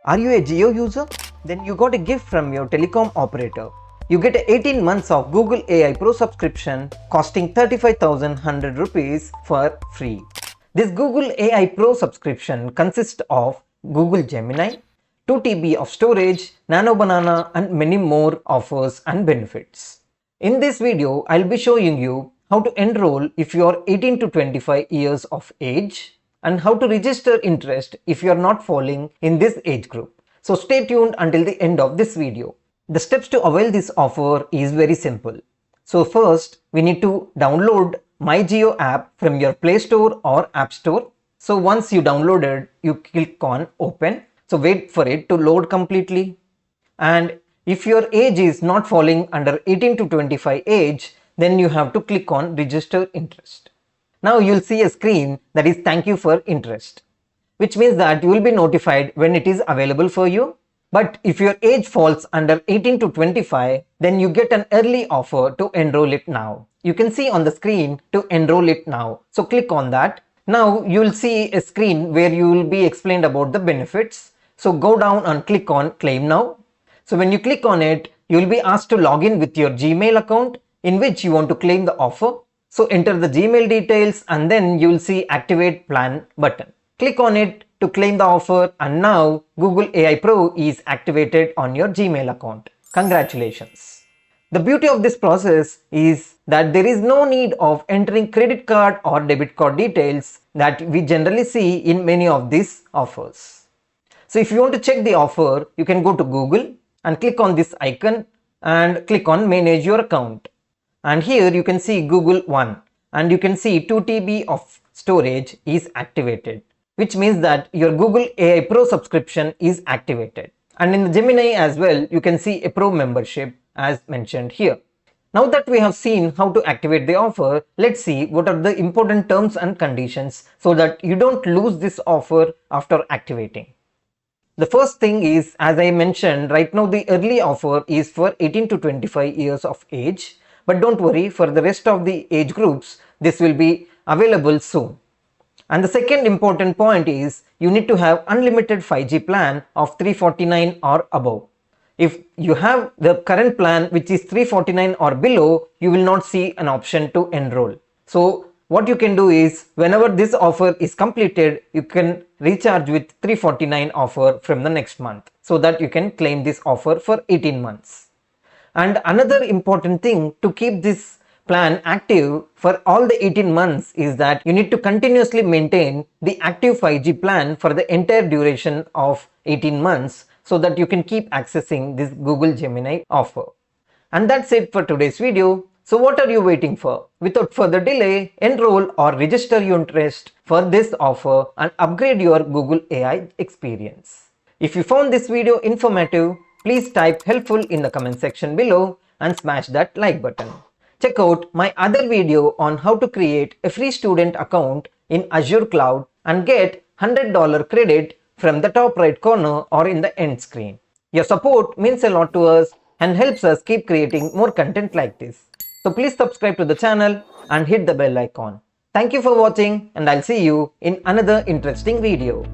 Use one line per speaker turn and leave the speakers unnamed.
Are you a Jio user? Then you got a gift from your telecom operator. You get 18 months of Google AI Pro subscription costing 35,100 rupees for free. This Google AI Pro subscription consists of Google Gemini, 2 TB of storage, Nano Banana and many more offers and benefits. In this video, I'll be showing you how to enroll if you are 18 to 25 years of age and how to register interest if you are not falling in this age group. So stay tuned until the end of this video. The steps to avail this offer is very simple. So first, we need to download MyJio app from your Play Store or App Store. So once you downloaded, you click on open. So wait for it to load completely. And if your age is not falling under 18 to 25 age, then you have to click on register interest. Now you'll see a screen that is thank you for interest, which means that you will be notified when it is available for you. But if your age falls under 18 to 25, then you get an early offer to enroll it now. You can see on the screen to enroll it now. So click on that. Now you will see a screen where you will be explained about the benefits. So go down and click on claim now. So when you click on it, you will be asked to log in with your Gmail account in which you want to claim the offer. So enter the Gmail details and then you will see activate plan button. Click on it to claim the offer and now Google AI Pro is activated on your Gmail account. Congratulations. The beauty of this process is that there is no need of entering credit card or debit card details that we generally see in many of these offers. So if you want to check the offer, you can go to Google and click on this icon and click on manage your account. And here you can see Google One and you can see 2 TB of storage is activated, which means that your Google AI Pro subscription is activated. And in the Gemini as well, you can see a Pro membership as mentioned here. Now that we have seen how to activate the offer, let's see what are the important terms and conditions so that you don't lose this offer after activating. The first thing is, as I mentioned, right now the early offer is for 18 to 25 years of age. But don't worry, for the rest of the age groups, this will be available soon. And the second important point is you need to have unlimited 5G plan of 349 or above. If you have the current plan which is 349 or below, you will not see an option to enroll. So what you can do is whenever this offer is completed, you can recharge with 349 offer from the next month so that you can claim this offer for 18 months. And another important thing to keep this plan active for all the 18 months is that you need to continuously maintain the active 5G plan for the entire duration of 18 months so that you can keep accessing this Google Gemini offer. And that's it for today's video. So what are you waiting for? Without further delay, enroll or register your interest for this offer and upgrade your Google AI experience. If you found this video informative, please type helpful in the comment section below and smash that like button. Check out my other video on how to create a free student account in Azure Cloud and get $100 credit from the top right corner or in the end screen. Your support means a lot to us and helps us keep creating more content like this. So please subscribe to the channel and hit the bell icon. Thank you for watching and I'll see you in another interesting video.